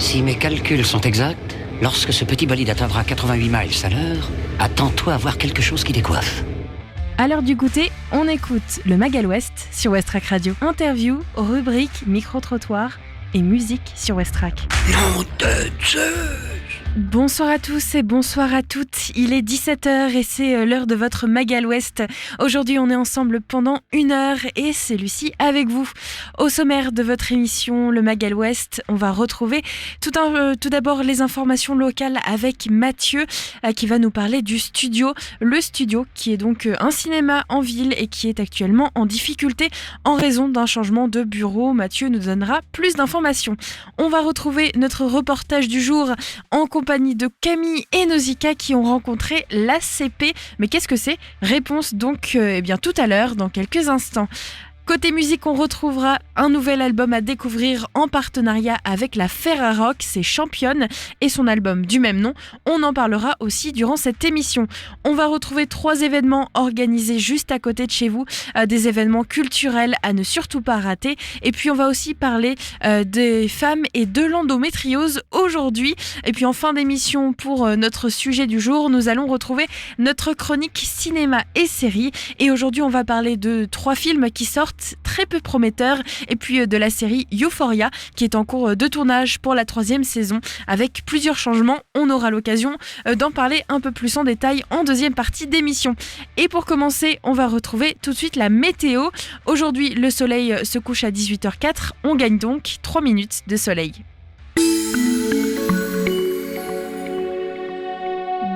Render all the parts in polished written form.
Si mes calculs sont exacts, lorsque ce petit bolide atteindra 88 miles à l'heure, attends-toi à voir quelque chose qui décoiffe. À l'heure du goûter, on écoute le Magal West sur Westrack Radio. Interview, rubrique, micro-trottoir et musique sur Westrack. Non de Zeus! Bonsoir à tous et bonsoir à toutes. Il est 17h et c'est l'heure de votre Magal West. Aujourd'hui, on est ensemble pendant 1 heure et c'est Lucie avec vous. Au sommaire de votre émission, le Magal West, on va retrouver tout d'abord les informations locales avec Mathieu qui va nous parler du studio. Le studio qui est donc un cinéma en ville et qui est actuellement en difficulté en raison d'un changement de bureau. Mathieu nous donnera plus d'informations. On va retrouver notre reportage du jour en compagnie de Camille et Nausicaa qui ont rencontré l'ACP. Mais qu'est-ce que c'est ? Réponse donc tout à l'heure, dans quelques instants. Côté musique, on retrouvera un nouvel album à découvrir en partenariat avec la Ferrarock, c'est Championne, et son album du même nom. On en parlera aussi durant cette émission. On va retrouver 3 événements organisés juste à côté de chez vous, des événements culturels à ne surtout pas rater. Et puis on va aussi parler des femmes et de l'endométriose aujourd'hui. Et puis en fin d'émission, pour notre sujet du jour, nous allons retrouver notre chronique cinéma et séries. Et aujourd'hui, on va parler de 3 films qui sortent très peu prometteur et puis de la série Euphoria qui est en cours de tournage pour la 3e saison avec plusieurs changements. On aura l'occasion d'en parler un peu plus en détail en deuxième partie d'émission. Et pour commencer, on va retrouver tout de suite la météo. Aujourd'hui, le soleil se couche à 18h04. On gagne donc 3 minutes de soleil.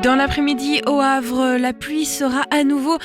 Dans l'après-midi au Havre, la pluie sera à nouveau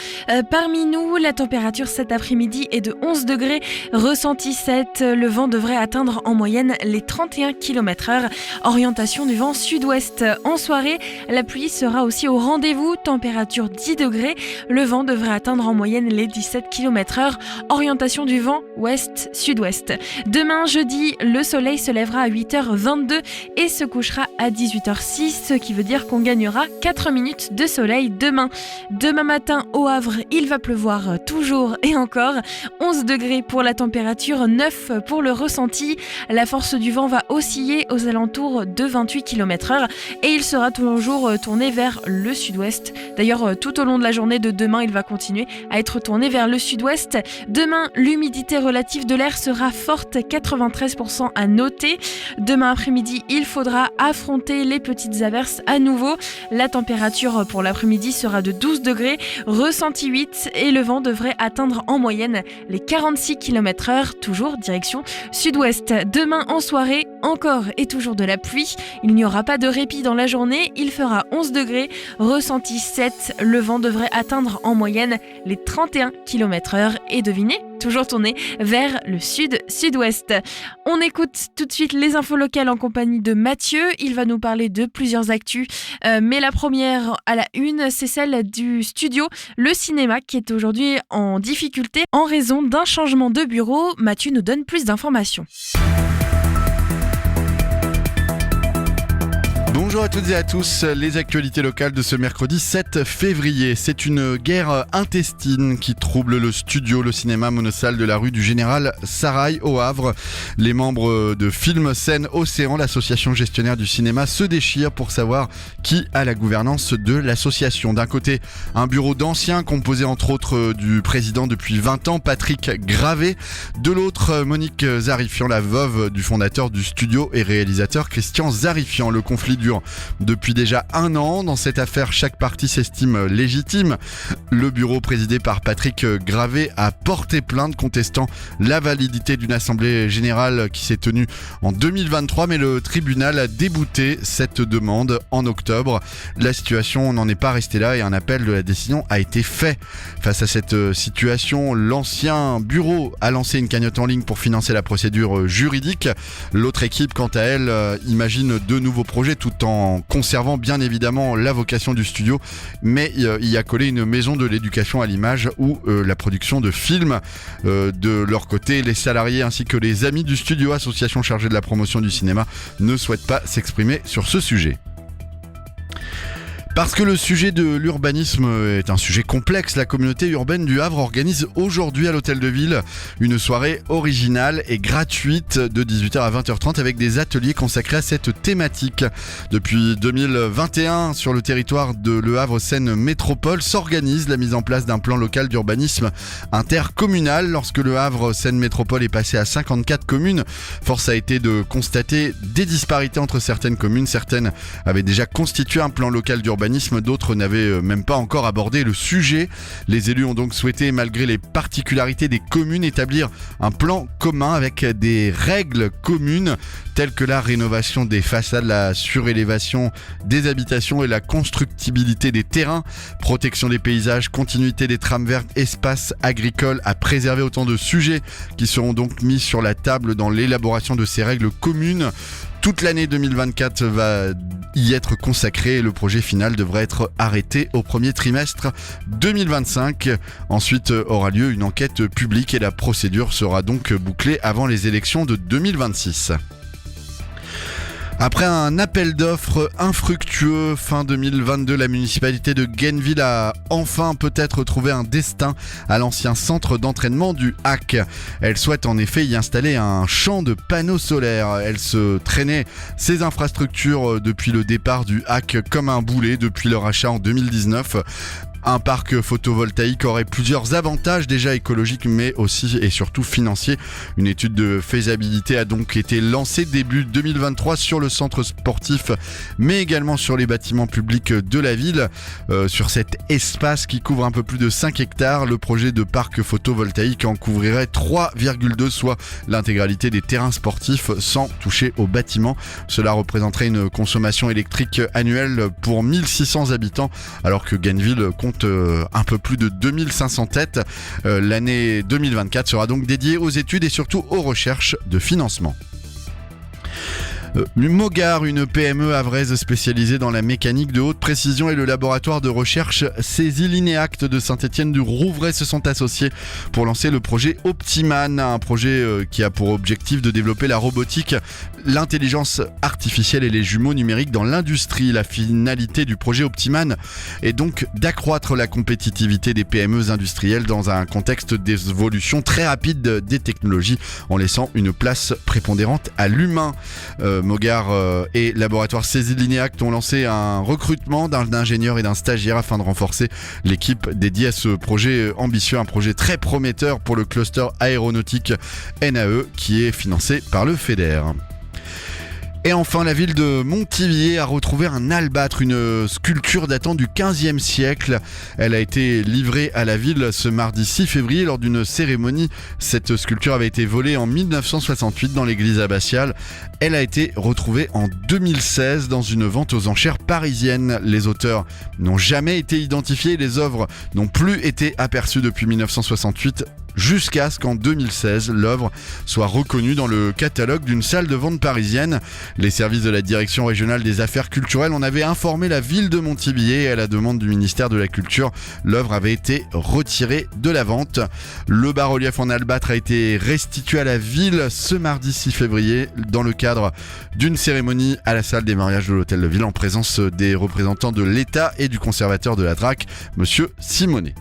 parmi nous. La température cet après-midi est de 11 degrés, ressenti 7. Le vent devrait atteindre en moyenne les 31 km/h. Orientation du vent sud-ouest. En soirée, la pluie sera aussi au rendez-vous. Température 10 degrés. Le vent devrait atteindre en moyenne les 17 km/h. Orientation du vent ouest-sud-ouest. Demain, jeudi, le soleil se lèvera à 8h22 et se couchera à 18h06, ce qui veut dire qu'on gagnera 4 minutes de soleil demain. Demain matin au Havre, il va pleuvoir toujours et encore. 11 degrés pour la température, 9 pour le ressenti. La force du vent va osciller aux alentours de 28 km/h et il sera toujours tourné vers le sud-ouest. D'ailleurs, tout au long de la journée de demain, il va continuer à être tourné vers le sud-ouest. Demain, l'humidité relative de l'air sera forte, 93% à noter. Demain après-midi, il faudra affronter les petites averses à nouveau. La température pour l'après-midi sera de 12 degrés, ressenti 8 et le vent devrait atteindre en moyenne les 46 km/h, toujours direction sud-ouest. Demain en soirée, encore et toujours de la pluie. Il n'y aura pas de répit dans la journée, il fera 11 degrés, ressenti 7. Le vent devrait atteindre en moyenne les 31 km/h et devinez, toujours tourné vers le sud-sud-ouest. On écoute tout de suite les infos locales en compagnie de Mathieu. Il va nous parler de plusieurs actus, mais la première à la une, c'est celle du studio, le cinéma, qui est aujourd'hui en difficulté en raison d'un changement de bureau. Mathieu nous donne plus d'informations. Bonjour à toutes et à tous, les actualités locales de ce mercredi 7 février. C'est une guerre intestine qui trouble le studio, le cinéma monosalle de la rue du Général Sarail au Havre. Les membres de Film Scène Océan, l'association gestionnaire du cinéma, se déchirent pour savoir qui a la gouvernance de l'association. D'un côté, un bureau d'anciens composé entre autres du président depuis 20 ans, Patrick Gravé. De l'autre, Monique Zarifian, la veuve du fondateur du studio et réalisateur Christian Zarifian. Le conflit dure depuis déjà 1 an. Dans cette affaire, chaque partie s'estime légitime. Le bureau présidé par Patrick Gravé a porté plainte contestant la validité d'une assemblée générale qui s'est tenue en 2023, mais le tribunal a débouté cette demande en octobre. La situation n'en est pas restée là et un appel de la décision a été fait. Face à cette situation, l'ancien bureau a lancé une cagnotte en ligne pour financer la procédure juridique. L'autre équipe, quant à elle, imagine de nouveaux projets tout en conservant bien évidemment la vocation du studio, mais y a collé une maison de l'éducation à l'image ou la production de films. De leur côté, les salariés ainsi que les amis du studio, association chargée de la promotion du cinéma, ne souhaitent pas s'exprimer sur ce sujet. Parce que le sujet de l'urbanisme est un sujet complexe, la communauté urbaine du Havre organise aujourd'hui à l'Hôtel de Ville une soirée originale et gratuite de 18h à 20h30 avec des ateliers consacrés à cette thématique. Depuis 2021, sur le territoire de Le Havre Seine Métropole, s'organise la mise en place d'un plan local d'urbanisme intercommunal. Lorsque Le Havre Seine Métropole est passé à 54 communes, force a été de constater des disparités entre certaines communes. Certaines avaient déjà constitué un plan local d'urbanisme, d'autres n'avaient même pas encore abordé le sujet. Les élus ont donc souhaité, malgré les particularités des communes, établir un plan commun avec des règles communes telles que la rénovation des façades, la surélévation des habitations et la constructibilité des terrains, protection des paysages, continuité des trames vertes, espaces agricoles à préserver. Autant de sujets qui seront donc mis sur la table dans l'élaboration de ces règles communes. Toute l'année 2024 va y être consacrée et le projet final devrait être arrêté au premier trimestre 2025. Ensuite aura lieu une enquête publique et la procédure sera donc bouclée avant les élections de 2026. Après un appel d'offres infructueux fin 2022, la municipalité de Guenneville a enfin peut-être trouvé un destin à l'ancien centre d'entraînement du HAC. Elle souhaite en effet y installer un champ de panneaux solaires. Elle se traînait ses infrastructures depuis le départ du HAC comme un boulet depuis leur achat en 2019. Un parc photovoltaïque aurait plusieurs avantages déjà écologiques mais aussi et surtout financiers. Une étude de faisabilité a donc été lancée début 2023 sur le centre sportif mais également sur les bâtiments publics de la ville. Sur cet espace qui couvre un peu plus de 5 hectares, le projet de parc photovoltaïque en couvrirait 3,2, soit l'intégralité des terrains sportifs sans toucher aux bâtiments. Cela représenterait une consommation électrique annuelle pour 1600 habitants alors que Guenneville compte un peu plus de 2500 têtes. L'année 2024 sera donc dédiée aux études et surtout aux recherches de financement. Mogar, une PME havraise spécialisée dans la mécanique de haute précision et le laboratoire de recherche Césy Linéacte de Saint-Étienne-du-Rouvray se sont associés pour lancer le projet Optiman, un projet qui a pour objectif de développer la robotique, l'intelligence artificielle et les jumeaux numériques dans l'industrie. La finalité du projet Optiman est donc d'accroître la compétitivité des PME industrielles dans un contexte d'évolution très rapide des technologies en laissant une place prépondérante à l'humain. Mogar et Laboratoire Césy Linéacte ont lancé un recrutement d'un ingénieur et d'un stagiaire afin de renforcer l'équipe dédiée à ce projet ambitieux, un projet très prometteur pour le cluster aéronautique NAE qui est financé par le FEDER. Et enfin, la ville de Montivier a retrouvé un albâtre, une sculpture datant du XVe siècle. Elle a été livrée à la ville ce mardi 6 février lors d'une cérémonie. Cette sculpture avait été volée en 1968 dans l'église abbatiale. Elle a été retrouvée en 2016 dans une vente aux enchères parisienne. Les auteurs n'ont jamais été identifiés et les œuvres n'ont plus été aperçues depuis 1968. Jusqu'à ce qu'en 2016, l'œuvre soit reconnue dans le catalogue d'une salle de vente parisienne. Les services de la direction régionale des affaires culturelles en avaient informé la ville de Montivier et à la demande du ministère de la Culture, l'œuvre avait été retirée de la vente. Le bas-relief en albâtre a été restitué à la ville ce mardi 6 février dans le cadre d'une cérémonie à la salle des mariages de l'Hôtel de Ville en présence des représentants de l'État et du conservateur de la DRAC, Monsieur Simonet.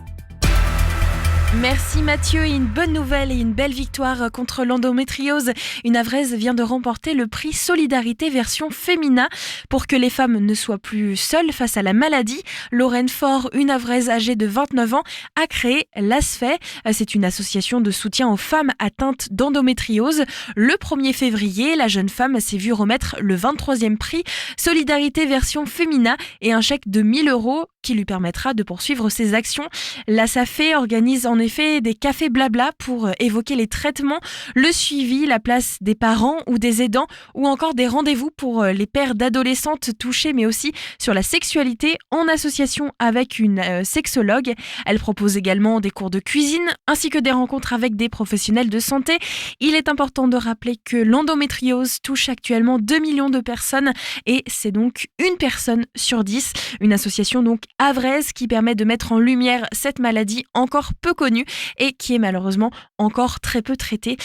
Merci Mathieu, et une bonne nouvelle et une belle victoire contre l'endométriose. Une Havraise vient de remporter le prix Solidarité version Femina. Pour que les femmes ne soient plus seules face à la maladie, Lorraine Faure, une Havraise âgée de 29 ans, a créé l'ASFE. C'est une association de soutien aux femmes atteintes d'endométriose. Le 1er février, la jeune femme s'est vue remettre le 23e prix Solidarité version Femina et un chèque de 1 000 € qui lui permettra de poursuivre ses actions. L'ASFE organise en effet des cafés blabla pour évoquer les traitements, le suivi, la place des parents ou des aidants ou encore des rendez-vous pour les pères d'adolescentes touchées mais aussi sur la sexualité en association avec une sexologue. Elle propose également des cours de cuisine ainsi que des rencontres avec des professionnels de santé. Il est important de rappeler que l'endométriose touche actuellement 2 millions de personnes et c'est donc une personne sur 10. Une association donc havraise qui permet de mettre en lumière cette maladie encore peu connue et qui est malheureusement encore très peu traitée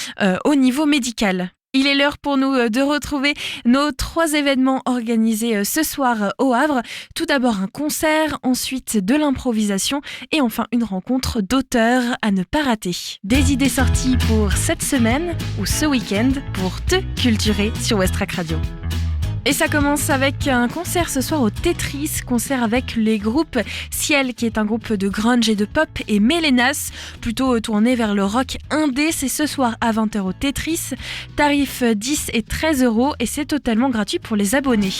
au niveau médical. Il est l'heure pour nous de retrouver nos 3 événements organisés ce soir au Havre. Tout d'abord un concert, ensuite de l'improvisation et enfin une rencontre d'auteurs à ne pas rater. Des idées sorties pour cette semaine ou ce week-end pour te culturer sur Westrack Radio. Et ça commence avec un concert ce soir au Tetris, concert avec les groupes Ciel qui est un groupe de grunge et de pop et Mélénas, plutôt tourné vers le rock indé. C'est ce soir à 20h au Tetris, tarif 10 et 13 € et c'est totalement gratuit pour les abonnés.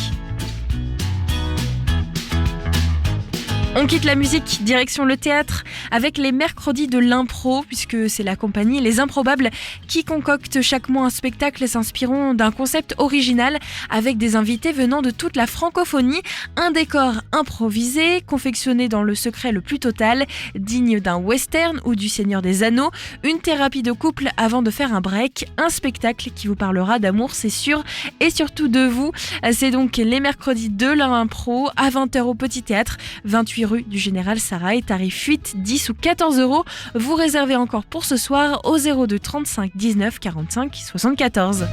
On quitte la musique, direction le théâtre, avec les mercredis de l'impro, puisque c'est la compagnie Les Improbables qui concocte chaque mois un spectacle s'inspirant d'un concept original avec des invités venant de toute la francophonie, un décor improvisé, confectionné dans le secret le plus total, digne d'un western ou du Seigneur des Anneaux, une thérapie de couple avant de faire un break, un spectacle qui vous parlera d'amour, c'est sûr, et surtout de vous. C'est donc les mercredis de l'impro à 20h au Petit Théâtre, 28 rue du Général Sarrail, tarif 8, 10 ou 14 €. Vous réservez encore pour ce soir au 02 35 19 45 74.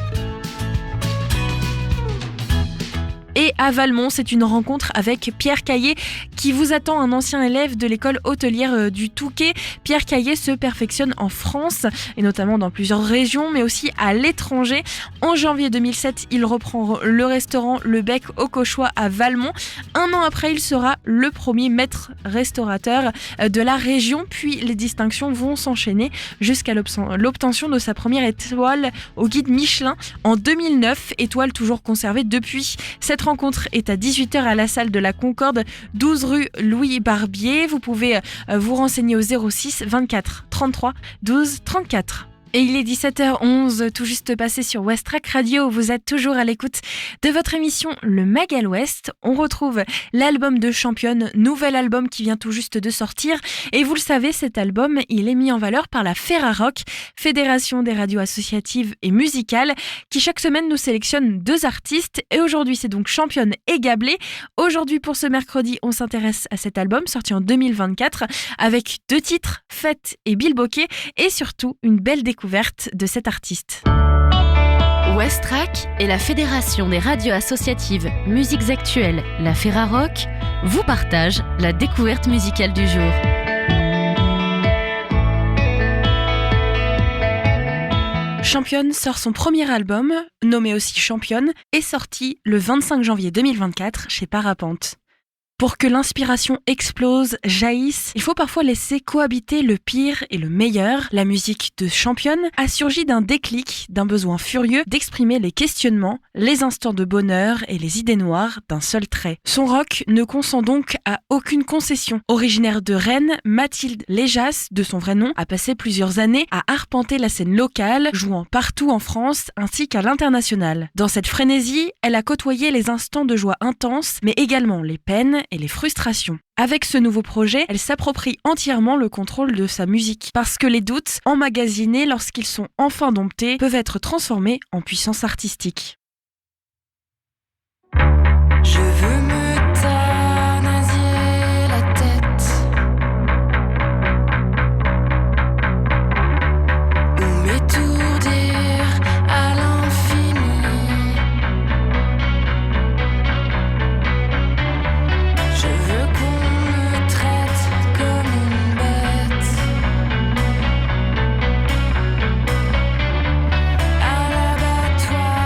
Et à Valmont, c'est une rencontre avec Pierre Caillé qui vous attend, un ancien élève de l'école hôtelière du Touquet. Pierre Caillé se perfectionne en France et notamment dans plusieurs régions, mais aussi à l'étranger. En janvier 2007, il reprend le restaurant Le Bec au Cauchois à Valmont. Un an après, il sera le premier maître restaurateur de la région. Puis les distinctions vont s'enchaîner jusqu'à l'obtention de sa première étoile au guide Michelin en 2009, étoile toujours conservée depuis. Cette rencontre est à 18h à la salle de la Concorde, 12 rue Louis Barbier. Vous pouvez vous renseigner au 06 24 33 12 34. Et il est 17h11, tout juste passé sur Westrack Radio. Vous êtes toujours à l'écoute de votre émission Le Mag à l'Ouest. On retrouve l'album de Championne, nouvel album qui vient tout juste de sortir. Et vous le savez, cet album, il est mis en valeur par la FERAROC, Fédération des radios associatives et musicales, qui chaque semaine nous sélectionne 2 artistes. Et aujourd'hui, c'est donc Championne et Gablé. Aujourd'hui, pour ce mercredi, on s'intéresse à cet album sorti en 2024 avec 2 titres, Fête et Bilboquet, et surtout une belle découverte de cet artiste. Westrack et la Fédération des radios associatives Musiques Actuelles, la FERAROC, vous partagent la découverte musicale du jour. Championne sort son premier album, nommé aussi Championne, et sorti le 25 janvier 2024 chez Parapente. Pour que l'inspiration explose, jaillisse, il faut parfois laisser cohabiter le pire et le meilleur. La musique de Championne a surgi d'un déclic, d'un besoin furieux d'exprimer les questionnements, les instants de bonheur et les idées noires d'un seul trait. Son rock ne consent donc à aucune concession. Originaire de Rennes, Mathilde Léjas, de son vrai nom, a passé plusieurs années à arpenter la scène locale, jouant partout en France ainsi qu'à l'international. Dans cette frénésie, elle a côtoyé les instants de joie intense, mais également les peines et les frustrations. Avec ce nouveau projet, elle s'approprie entièrement le contrôle de sa musique, parce que les doutes, emmagasinés lorsqu'ils sont enfin domptés, peuvent être transformés en puissance artistique. Je veux m'euthanasier la tête ou m'étourdir à l'infini. Je veux qu'on me traite comme une bête à l'abattoir.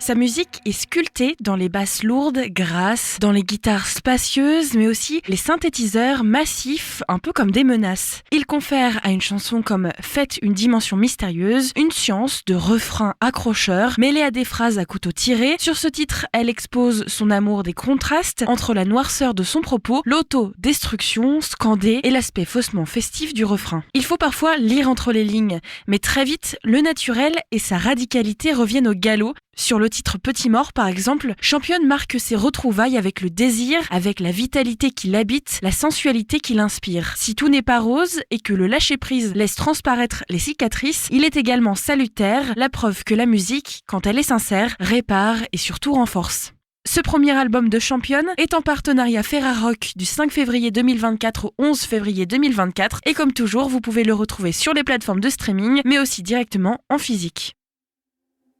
Sa musique est sculptée dans les basses lourdes, grasses, dans les guitares spacieuses, mais aussi les synthétiseurs massifs, un peu comme des menaces. Il confère à une chanson comme Fête une dimension mystérieuse, une science de refrains accrocheurs, mêlés à des phrases à couteau tiré. Sur ce titre, elle expose son amour des contrastes entre la noirceur de son propos, l'autodestruction scandée et l'aspect faussement festif du refrain. Il faut parfois lire entre les lignes, mais très vite, le naturel et sa radicalité reviennent au galop. Sur le titre Petit Mort, par exemple, Championne marque ses retrouvailles avec le désir, avec la vitalité qui l'habite, la sensualité qui l'inspire. Si tout n'est pas rose et que le lâcher-prise laisse transparaître les cicatrices, il est également salutaire, la preuve que la musique, quand elle est sincère, répare et surtout renforce. Ce premier album de Championne est en partenariat Ferrarock du 5 février 2024 au 11 février 2024 et comme toujours, vous pouvez le retrouver sur les plateformes de streaming, mais aussi directement en physique.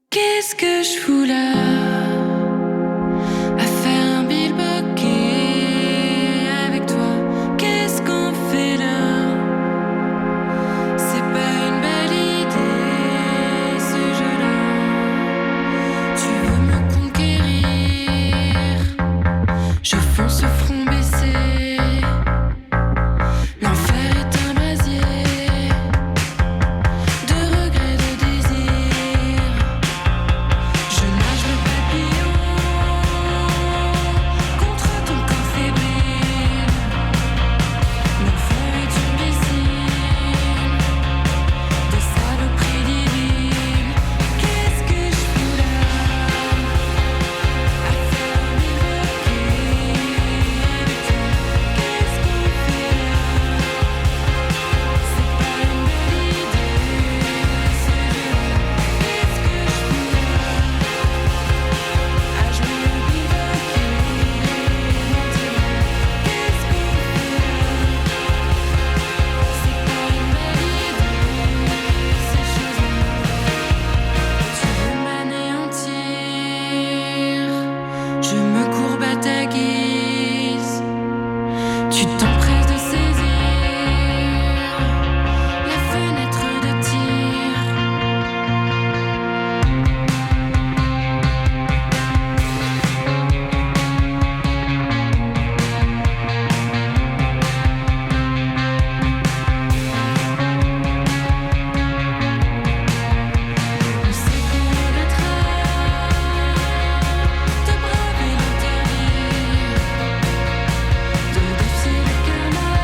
Qu'est-ce que je fous là à faire un bilboquet avec toi? Qu'est-ce qu'on fait là? C'est pas une belle idée ce jeu-là. Tu veux me conquérir? Je fonce front baissé. L'enfer est un brasier de regrets, de désirs. Je nage le papillon contre ton corps fébrile. L'enfer est une piscine de saloperies d'idylles. Qu'est-ce que je fous là à faire un bilboquet avec toi? Qu'est-ce qu'on fait là? C'est pas une belle idée ce jeu-là. Qu'est-ce que je fous là à jouer le bilboquet maintenant? Qu'est-ce qu'on fait là? C'est pas une belle idée ces choses-là. Tu veux m'anéantir? Je me courbe à ta guise. Tu t'empresses de saisir la fenêtre de tir. On sait qu'on remettra de braver l'interdit, de défier le karma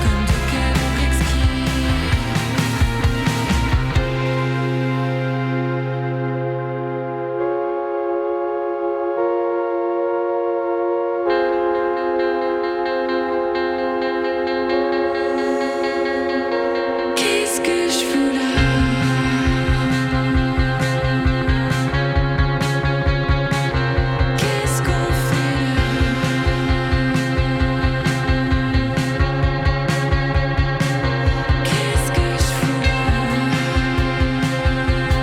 comme de cadavres exquis. Qu'est-ce que je fous là? Qu'est-ce qu'on fait là? Qu'est-ce que je fous là? Qu'est-ce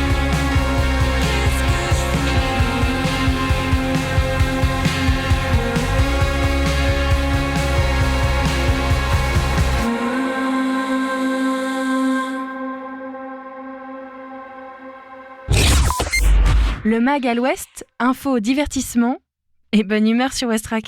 qu'on fait là? Qu'est-ce que je fous là? Le Mag à l'Ouest, info, divertissement et bonne humeur sur Westrack.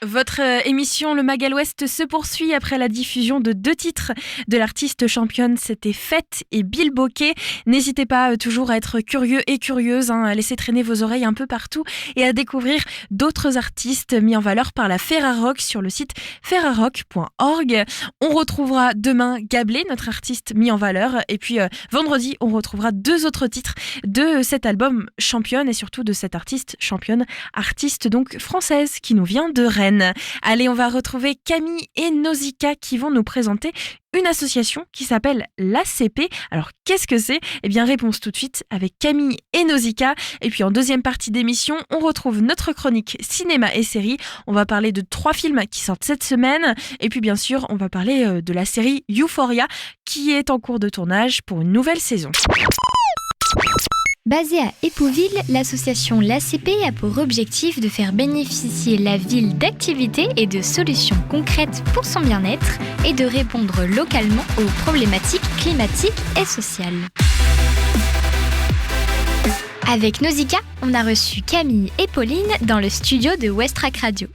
Votre émission Le Mag à l'Ouest se poursuit après la diffusion de 2 titres de l'artiste championne, c'était Fête et Bilboquet. N'hésitez pas toujours à être curieux et curieuse, à laisser traîner vos oreilles un peu partout et à découvrir d'autres artistes mis en valeur par la Ferrarock sur le site ferrarock.org. On retrouvera demain Gablé, notre artiste mis en valeur, et puis vendredi, on retrouvera 2 autres titres de cet album championne et surtout de cette artiste championne, artiste donc française qui nous vient de Rennes. Allez, on va retrouver Camille et Nausicaa qui vont nous présenter une association qui s'appelle l'ACP. Alors, qu'est-ce que c'est ? Eh bien, réponse tout de suite avec Camille et Nausicaa. Et puis, en deuxième partie d'émission, on retrouve notre chronique cinéma et séries. On va parler de 3 films qui sortent cette semaine. Et puis, bien sûr, on va parler de la série Euphoria qui est en cours de tournage pour une nouvelle saison. Basée à Épouville, l'association l'ACP a pour objectif de faire bénéficier la ville d'activités et de solutions concrètes pour son bien-être et de répondre localement aux problématiques climatiques et sociales. Avec Nausicaa, on a reçu Camille et Pauline dans le studio de Westrack Radio.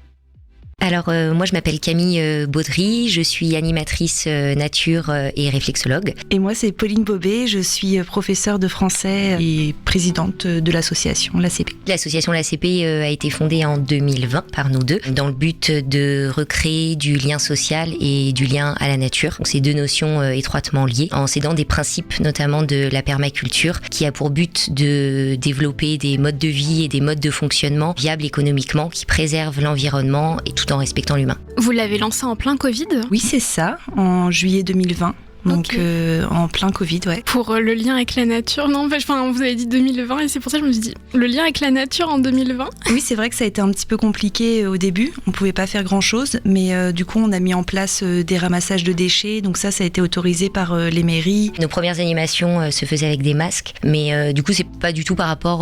Alors moi je m'appelle Camille Baudry, je suis animatrice nature et réflexologue. Et moi c'est Pauline Bobet, je suis professeure de français et présidente de l'association l'ACP. L'association l'ACP a été fondée en 2020 par nous deux dans le but de recréer du lien social et du lien à la nature. Donc, ces deux notions étroitement liées en s'aidant des principes notamment de la permaculture qui a pour but de développer des modes de vie et des modes de fonctionnement viables économiquement qui préservent l'environnement et tout en respectant l'humain. Vous l'avez lancé en plein Covid ? Oui c'est ça, en juillet 2020. Donc en plein Covid, ouais. Pour le lien avec la nature, non, enfin, vous avez dit 2020 et c'est pour ça que je me suis dit, le lien avec la nature en 2020 ? Oui, c'est vrai que ça a été un petit peu compliqué au début, on pouvait pas faire grand chose, mais du coup on a mis en place des ramassages de déchets, donc ça a été autorisé par les mairies. Nos premières animations se faisaient avec des masques, mais du coup c'est pas du tout par rapport,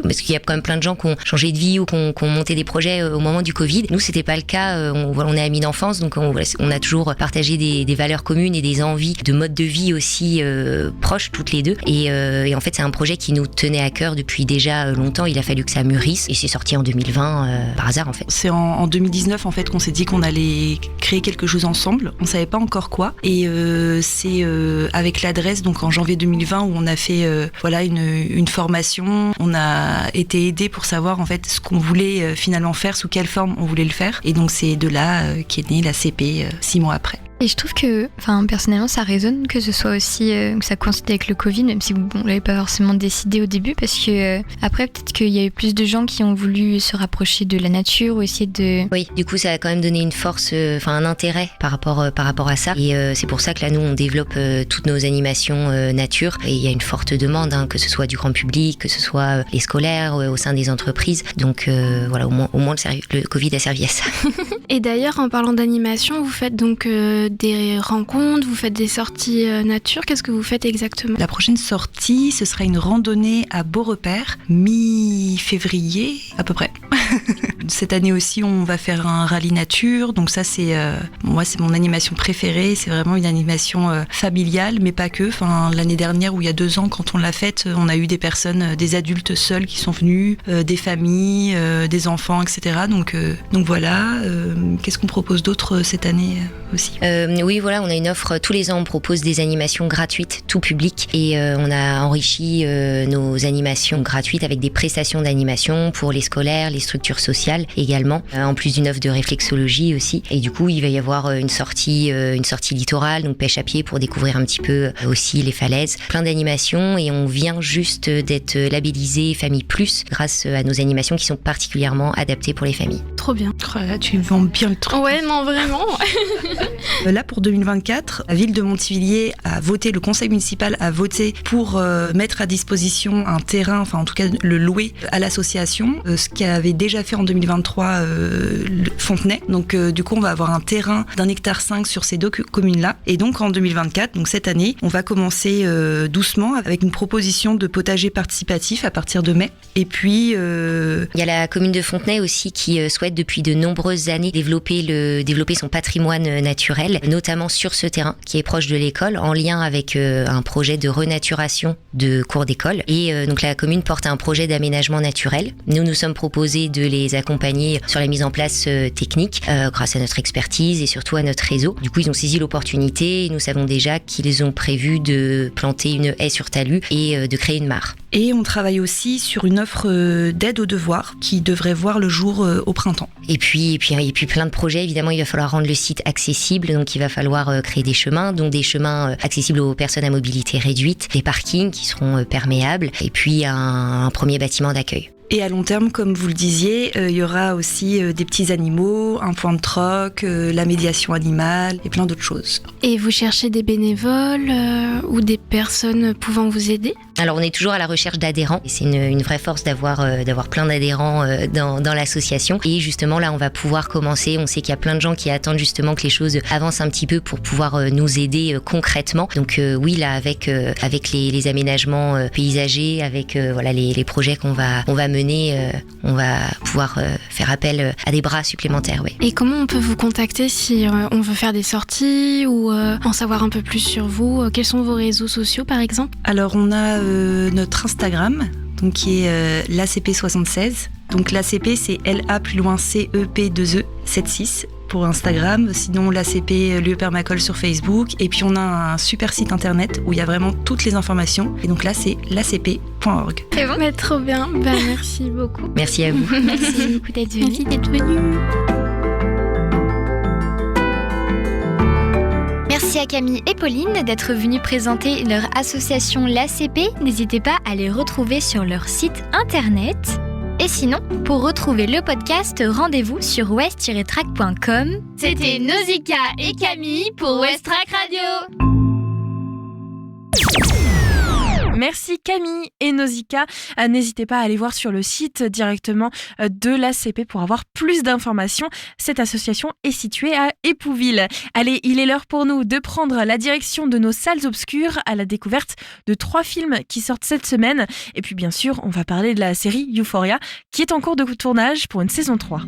parce qu'il y a quand même plein de gens qui ont changé de vie ou qui ont monté des projets au moment du Covid. Nous c'était pas le cas, on est amis d'enfance, donc on a toujours partagé des valeurs communes et des envies de mode de vie aussi proches toutes les deux et en fait c'est un projet qui nous tenait à cœur depuis déjà longtemps. Il a fallu que ça mûrisse et c'est sorti en 2020 par hasard en fait. C'est en 2019 en fait qu'on s'est dit qu'on allait créer quelque chose ensemble, on savait pas encore quoi et c'est avec l'adresse donc en janvier 2020 où on a fait une formation, on a été aidé pour savoir en fait ce qu'on voulait finalement faire, sous quelle forme on voulait le faire et donc c'est de là qu'est née l'ACP 6 mois après. Et je trouve que, personnellement, ça résonne que ce soit aussi, que ça coïncide avec le Covid, même si on l'avait pas forcément décidé au début, parce que après, peut-être qu'il y a eu plus de gens qui ont voulu se rapprocher de la nature ou essayer de... Oui, du coup, ça a quand même donné une force, un intérêt par rapport à ça. Et c'est pour ça que là, nous, on développe toutes nos animations nature. Et il y a une forte demande, que ce soit du grand public, que ce soit les scolaires, au sein des entreprises. Donc voilà, au moins le Covid a servi à ça. Et d'ailleurs, en parlant d'animation, vous faites donc des rencontres, vous faites des sorties nature. Qu'est-ce que vous faites exactement ? La prochaine sortie, ce sera une randonnée à Beaurepaire, mi-février à peu près. Cette année aussi, on va faire un rallye nature. Donc ça, c'est moi, c'est mon animation préférée. C'est vraiment une animation familiale, mais pas que. L'année dernière, ou il y a 2 ans, quand on l'a faite, on a eu des personnes, des adultes seuls qui sont venus, des familles, des enfants, etc. Donc voilà. Qu'est-ce qu'on propose d'autre cette année aussi ? Oui, voilà, on a une offre. Tous les ans, on propose des animations gratuites, tout public. Et on a enrichi nos animations gratuites avec des prestations d'animation pour les scolaires, les structures sociales également, en plus d'une offre de réflexologie aussi. Et du coup, il va y avoir une sortie littorale, donc pêche à pied pour découvrir un petit peu aussi les falaises. Plein d'animations et on vient juste d'être labellisé Famille Plus grâce à nos animations qui sont particulièrement adaptées pour les familles. Trop bien. Oh là, tu vends bien le truc. Ouais, non, vraiment. Là, pour 2024, la ville de Montivilliers a voté, le conseil municipal a voté pour mettre à disposition un terrain, en tout cas le louer à l'association, ce qu'avait déjà fait en 2023 Fontenay. Donc du coup, on va avoir un terrain d'1,5 hectare sur ces 2 communes-là. Et donc en 2024, donc cette année, on va commencer doucement avec une proposition de potager participatif à partir de mai. Et puis... Il y a la commune de Fontenay aussi qui souhaite depuis de nombreuses années développer son patrimoine naturel, notamment sur ce terrain qui est proche de l'école, en lien avec un projet de renaturation de cours d'école. Et donc la commune porte un projet d'aménagement naturel. Nous sommes proposés de les accompagner sur la mise en place technique grâce à notre expertise et surtout à notre réseau. Du coup, ils ont saisi l'opportunité et nous savons déjà qu'ils ont prévu de planter une haie sur talus et de créer une mare. Et on travaille aussi sur une offre d'aide aux devoirs qui devrait voir le jour au printemps. Et puis plein de projets. Évidemment, il va falloir rendre le site accessible. Donc, il va falloir créer des chemins, donc des chemins accessibles aux personnes à mobilité réduite, des parkings qui seront perméables et puis un premier bâtiment d'accueil. Et à long terme, comme vous le disiez, il y aura aussi des petits animaux, un point de troc, la médiation animale et plein d'autres choses. Et vous cherchez des bénévoles ou des personnes pouvant vous aider ? Alors on est toujours à la recherche d'adhérents et c'est une vraie force d'avoir plein d'adhérents dans l'association. Et justement là on va pouvoir commencer, on sait qu'il y a plein de gens qui attendent justement que les choses avancent un petit peu pour pouvoir nous aider concrètement. Donc oui là avec les aménagements paysagers, avec voilà les projets qu'on va mener, on va pouvoir faire appel à des bras supplémentaires. Oui. Et comment on peut vous contacter si on veut faire des sorties ou en savoir un peu plus sur vous? Quels sont vos réseaux sociaux par exemple? Alors on a notre Instagram, donc qui est l'ACP76. Donc l'ACP c'est LA plus loin CEP2E 76 pour Instagram. Sinon l'ACP Lieu Permacole sur Facebook. Et puis on a un super site internet où il y a vraiment toutes les informations. Et donc là c'est lacp.org. C'est bon. Mais trop bien. Merci beaucoup. Merci à vous. Merci beaucoup d'être venu. Merci d'être venu. Merci à Camille et Pauline d'être venues présenter leur association l'ACP. N'hésitez pas à les retrouver sur leur site internet. Et sinon, pour retrouver le podcast, rendez-vous sur west-track.com. C'était Nausicaa et Camille pour West Track Radio. Merci Camille et Nausicaa. N'hésitez pas à aller voir sur le site directement de l'ACP pour avoir plus d'informations. Cette association est située à Épouville. Allez, il est l'heure pour nous de prendre la direction de nos salles obscures à la découverte de 3 films qui sortent cette semaine. Et puis bien sûr, on va parler de la série Euphoria qui est en cours de tournage pour une saison 3.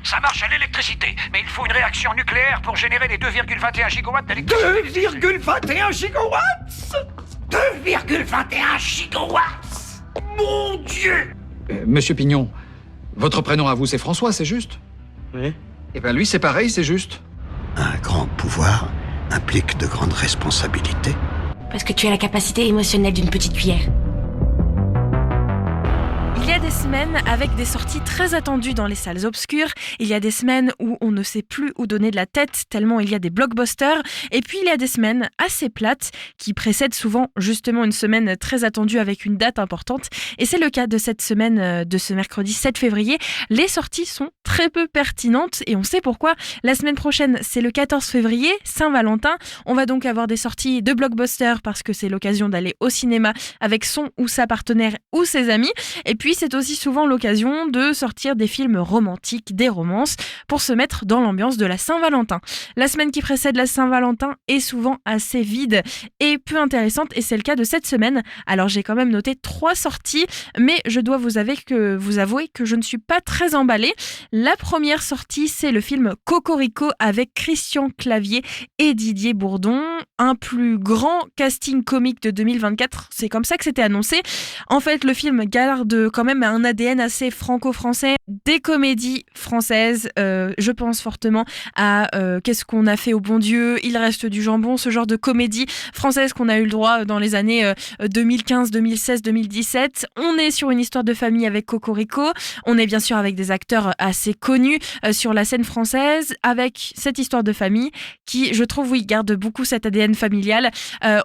Ça marche à l'électricité, mais il faut une réaction nucléaire pour générer les 2,21 gigawatts d'électricité. 2,21 gigawatts 2,21 gigawatts Mon Dieu! Monsieur Pignon, votre prénom à vous c'est François, c'est juste? Oui. Eh ben lui c'est pareil, c'est juste. Un grand pouvoir implique de grandes responsabilités. Parce que tu as la capacité émotionnelle d'une petite cuillère. Il y a des semaines avec des sorties très attendues dans les salles obscures. Il y a des semaines où on ne sait plus où donner de la tête tellement il y a des blockbusters. Et puis il y a des semaines assez plates qui précèdent souvent justement une semaine très attendue avec une date importante. Et c'est le cas de cette semaine de ce mercredi 7 février. Les sorties sont très peu pertinentes et on sait pourquoi. La semaine prochaine, c'est le 14 février, Saint-Valentin. On va donc avoir des sorties de blockbusters parce que c'est l'occasion d'aller au cinéma avec son ou sa partenaire ou ses amis. Et puis c'est aussi souvent l'occasion de sortir des films romantiques, des romances, pour se mettre dans l'ambiance de la Saint-Valentin. La semaine qui précède la Saint-Valentin est souvent assez vide et peu intéressante, et c'est le cas de cette semaine. Alors j'ai quand même noté 3 sorties, mais je dois vous avouer que je ne suis pas très emballée. La première sortie, c'est le film Cocorico avec Christian Clavier et Didier Bourdon. Un plus grand casting comique de 2024, c'est comme ça que c'était annoncé. En fait, le film garde quand même un ADN assez franco-français, des comédies françaises. Je pense fortement à Qu'est-ce qu'on a fait au bon Dieu, Il reste du jambon, ce genre de comédie française qu'on a eu le droit dans les années 2015, 2016, 2017. On est sur une histoire de famille avec Cocorico. On est bien sûr avec des acteurs assez connus sur la scène française, avec cette histoire de famille qui, je trouve, oui, garde beaucoup cet ADN familial.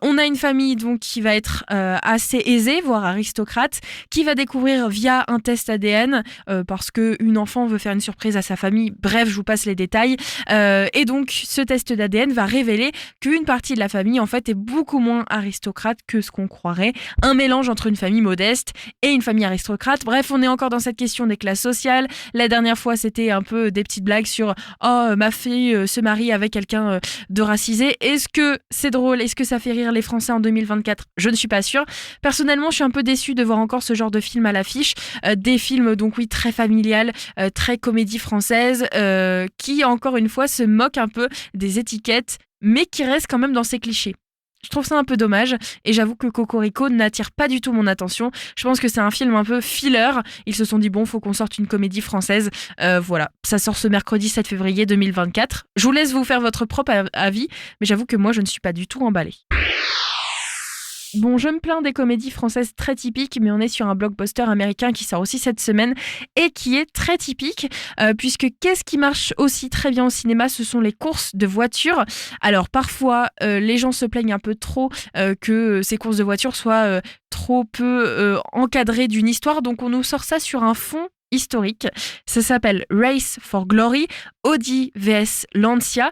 On a une famille donc qui va être assez aisée, voire aristocrate, qui va découvrir via un test ADN parce qu'une enfant veut faire une surprise à sa famille. Bref, je vous passe les détails. Et donc, ce test d'ADN va révéler qu'une partie de la famille, en fait, est beaucoup moins aristocrate que ce qu'on croirait. Un mélange entre une famille modeste et une famille aristocrate. Bref, on est encore dans cette question des classes sociales. La dernière fois, c'était un peu des petites blagues sur « Oh, ma fille se marie avec quelqu'un de racisé ». Est-ce que c'est drôle? Est-ce que ça fait rire les Français en 2024? Je ne suis pas sûre. Personnellement, je suis un peu déçue de voir encore ce genre de film à l'affiche. Des films, donc oui, très familial, très comédie française, qui, encore une fois, se moquent un peu des étiquettes, mais qui restent quand même dans ces clichés. Je trouve ça un peu dommage et j'avoue que Cocorico n'attire pas du tout mon attention. Je pense que c'est un film un peu filler. Ils se sont dit bon, faut qu'on sorte une comédie française. Voilà, ça sort ce mercredi 7 février 2024. Je vous laisse vous faire votre propre avis, mais j'avoue que moi je ne suis pas du tout emballée. Bon, je me plains des comédies françaises très typiques, mais on est sur un blockbuster américain qui sort aussi cette semaine et qui est très typique, puisque qu'est-ce qui marche aussi très bien au cinéma? Ce sont les courses de voitures. Alors parfois, les gens se plaignent un peu trop que ces courses de voitures soient trop peu encadrées d'une histoire, donc on nous sort ça sur un fond historique. Ça s'appelle Race for Glory, Audi vs Lancia.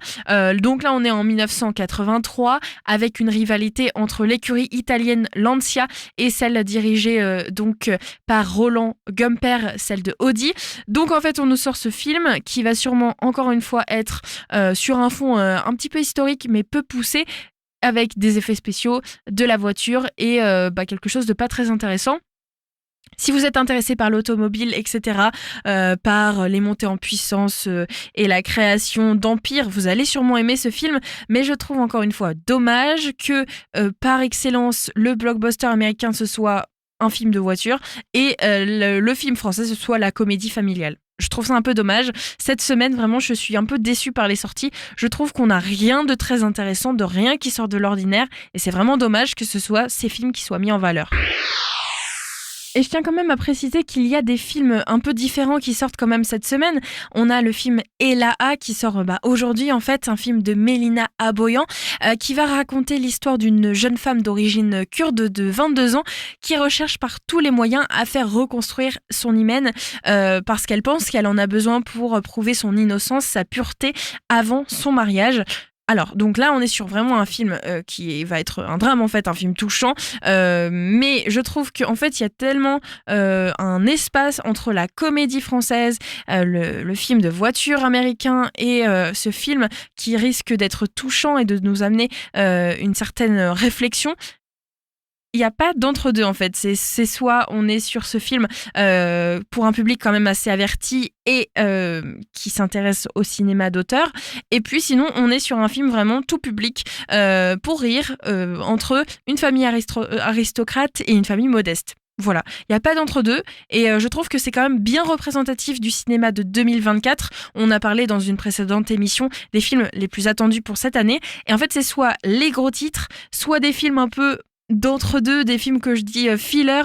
Donc là, on est en 1983 avec une rivalité entre l'écurie italienne Lancia et celle dirigée par Roland Gumper, celle de Audi. Donc en fait, on nous sort ce film qui va sûrement encore une fois être sur un fond un petit peu historique mais peu poussé, avec des effets spéciaux, de la voiture et quelque chose de pas très intéressant. Si vous êtes intéressé par l'automobile, etc., par les montées en puissance et la création d'empires, vous allez sûrement aimer ce film, mais je trouve encore une fois dommage que par excellence, le blockbuster américain ce soit un film de voiture et le film français ce soit la comédie familiale. Je trouve ça un peu dommage. Cette semaine, vraiment, je suis un peu déçue par les sorties. Je trouve qu'on n'a rien de très intéressant, de rien qui sort de l'ordinaire, et c'est vraiment dommage que ce soit ces films qui soient mis en valeur. Et je tiens quand même à préciser qu'il y a des films un peu différents qui sortent quand même cette semaine. On a le film Elaha qui sort aujourd'hui, en fait, un film de Mélina Aboyan qui va raconter l'histoire d'une jeune femme d'origine kurde de 22 ans qui recherche par tous les moyens à faire reconstruire son hymen parce qu'elle pense qu'elle en a besoin pour prouver son innocence, sa pureté avant son mariage. Alors, donc là, on est sur vraiment un film qui va être un drame, en fait, un film touchant. Mais je trouve qu'en fait, il y a tellement un espace entre la comédie française, le film de voiture américain et ce film qui risque d'être touchant et de nous amener une certaine réflexion. Il n'y a pas d'entre-deux en fait, c'est soit on est sur ce film pour un public quand même assez averti et qui s'intéresse au cinéma d'auteur, et puis sinon on est sur un film vraiment tout public pour rire entre une famille aristocrate et une famille modeste. Voilà, il n'y a pas d'entre-deux et je trouve que c'est quand même bien représentatif du cinéma de 2024. On a parlé dans une précédente émission des films les plus attendus pour cette année et en fait c'est soit les gros titres, soit des films un peu d'entre-deux, des films que je dis filler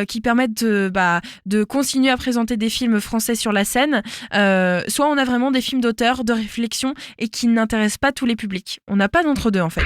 qui permettent de continuer à présenter des films français sur la scène, soit on a vraiment des films d'auteur, de réflexion et qui n'intéressent pas tous les publics. On n'a pas d'entre-deux en fait.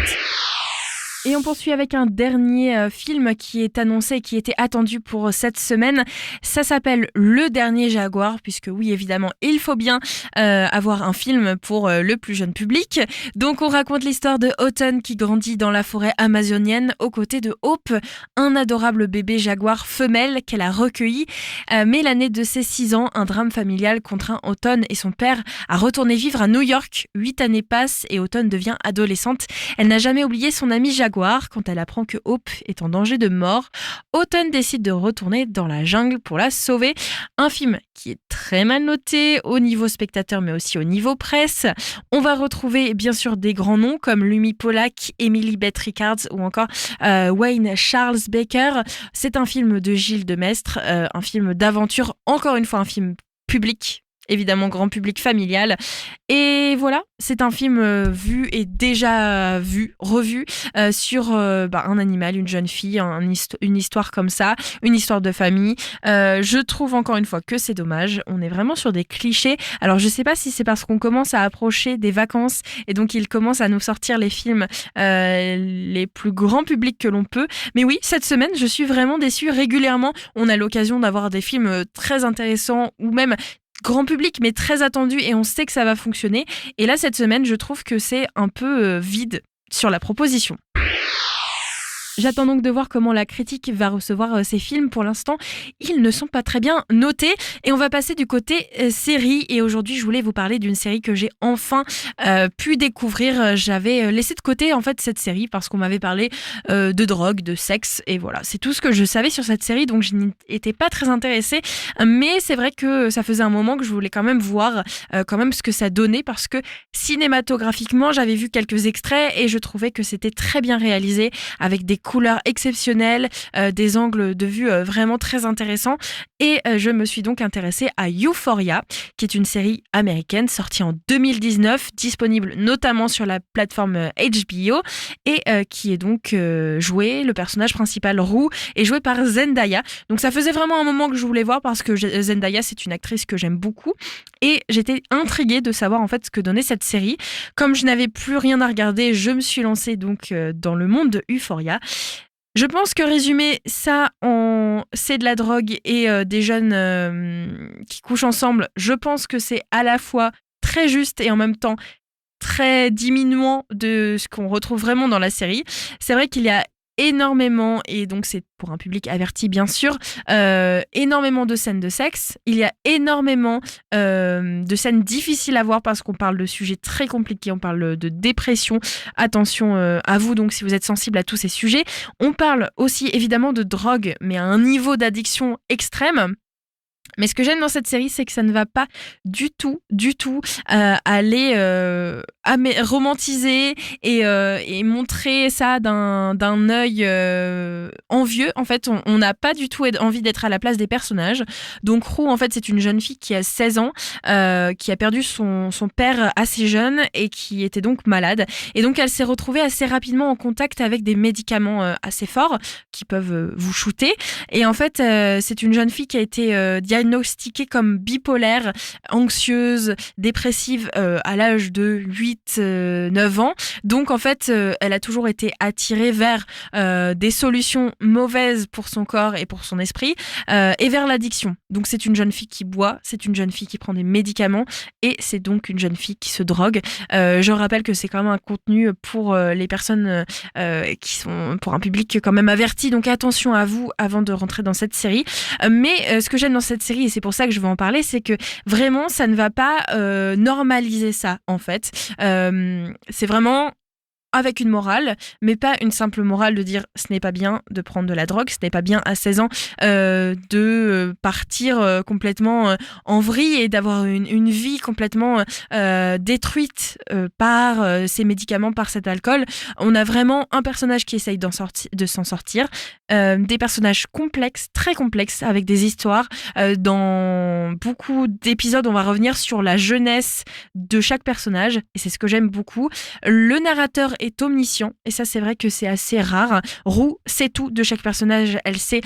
Et on poursuit avec un dernier film qui est annoncé et qui était attendu pour cette semaine. Ça s'appelle Le Dernier Jaguar, puisque oui, évidemment, il faut bien avoir un film pour le plus jeune public. Donc on raconte l'histoire de Autumn qui grandit dans la forêt amazonienne aux côtés de Hope, un adorable bébé jaguar femelle qu'elle a recueilli. Mais l'année de ses 6 ans, un drame familial contraint Autumn et son père à retourner vivre à New York. 8 années passent et Autumn devient adolescente. Elle n'a jamais oublié son ami jaguar. Quand elle apprend que Hope est en danger de mort, Autumn décide de retourner dans la jungle pour la sauver. Un film qui est très mal noté au niveau spectateur mais aussi au niveau presse. On va retrouver bien sûr des grands noms comme Lumi Pollack, Emily Beth Rickards ou encore Wayne Charles Baker. C'est un film de Gilles Demestre, un film d'aventure, encore une fois un film public. Évidemment, grand public familial. Et voilà, c'est un film vu et déjà revu sur un animal, une jeune fille, une histoire comme ça, une histoire de famille. Je trouve encore une fois que c'est dommage. On est vraiment sur des clichés. Alors, je sais pas si c'est parce qu'on commence à approcher des vacances et donc ils commencent à nous sortir les films les plus grands publics que l'on peut. Mais oui, cette semaine, je suis vraiment déçue. Régulièrement, on a l'occasion d'avoir des films très intéressants ou même grand public mais très attendu et on sait que ça va fonctionner. Et là cette semaine je trouve que c'est un peu vide sur la proposition. J'attends donc de voir comment la critique va recevoir ces films. Pour l'instant, ils ne sont pas très bien notés. Et on va passer du côté série. Et aujourd'hui, je voulais vous parler d'une série que j'ai enfin pu découvrir. J'avais laissé de côté en fait cette série parce qu'on m'avait parlé de drogue, de sexe. Et voilà, c'est tout ce que je savais sur cette série. Donc je n'y étais pas très intéressée. Mais c'est vrai que ça faisait un moment que je voulais quand même voir quand même ce que ça donnait. Parce que cinématographiquement, j'avais vu quelques extraits et je trouvais que c'était très bien réalisé avec des couleurs exceptionnelles, des angles de vue vraiment très intéressants. Et je me suis donc intéressée à Euphoria, qui est une série américaine sortie en 2019, disponible notamment sur la plateforme HBO, et qui est donc jouée, le personnage principal, Rue, est joué par Zendaya. Donc ça faisait vraiment un moment que je voulais voir parce que Zendaya, c'est une actrice que j'aime beaucoup. Et j'étais intriguée de savoir en fait ce que donnait cette série. Comme je n'avais plus rien à regarder, je me suis lancée donc dans le monde de Euphoria. Je pense que résumer ça c'est de la drogue et des jeunes qui couchent ensemble, je pense que c'est à la fois très juste et en même temps très diminuant de ce qu'on retrouve vraiment dans la série. C'est vrai qu'il y a énormément, et donc c'est pour un public averti bien sûr, énormément de scènes de sexe. Il y a énormément de scènes difficiles à voir parce qu'on parle de sujets très compliqués, on parle de dépression. Attention à vous donc si vous êtes sensible à tous ces sujets. On parle aussi évidemment de drogue, mais à un niveau d'addiction extrême. Mais ce que j'aime dans cette série, c'est que ça ne va pas du tout aller romantiser et montrer ça d'un œil envieux. En fait, on n'a pas du tout envie d'être à la place des personnages. Donc Roux, en fait, c'est une jeune fille qui a 16 ans, qui a perdu son père assez jeune et qui était donc malade. Et donc, elle s'est retrouvée assez rapidement en contact avec des médicaments assez forts qui peuvent vous shooter. Et en fait, c'est une jeune fille qui a été diagnostiquée comme bipolaire, anxieuse, dépressive à l'âge de 8-9 ans. Donc en fait, elle a toujours été attirée vers des solutions mauvaises pour son corps et pour son esprit et vers l'addiction. Donc c'est une jeune fille qui boit, c'est une jeune fille qui prend des médicaments et c'est donc une jeune fille qui se drogue. Je rappelle que c'est quand même un contenu pour les personnes qui sont pour un public quand même averti. Donc attention à vous avant de rentrer dans cette série. Mais ce que j'aime dans cette série, et c'est pour ça que je veux en parler, c'est que vraiment ça ne va pas normaliser ça en fait. C'est vraiment avec une morale, mais pas une simple morale de dire ce n'est pas bien de prendre de la drogue, ce n'est pas bien à 16 ans de partir complètement en vrille et d'avoir une vie complètement détruite par ces médicaments, par cet alcool. On a vraiment un personnage qui essaye de s'en sortir, des personnages complexes, très complexes, avec des histoires. Dans beaucoup d'épisodes, on va revenir sur la jeunesse de chaque personnage, et c'est ce que j'aime beaucoup. Le narrateur est omniscient, et ça c'est vrai que c'est assez rare. Roux sait tout de chaque personnage, elle sait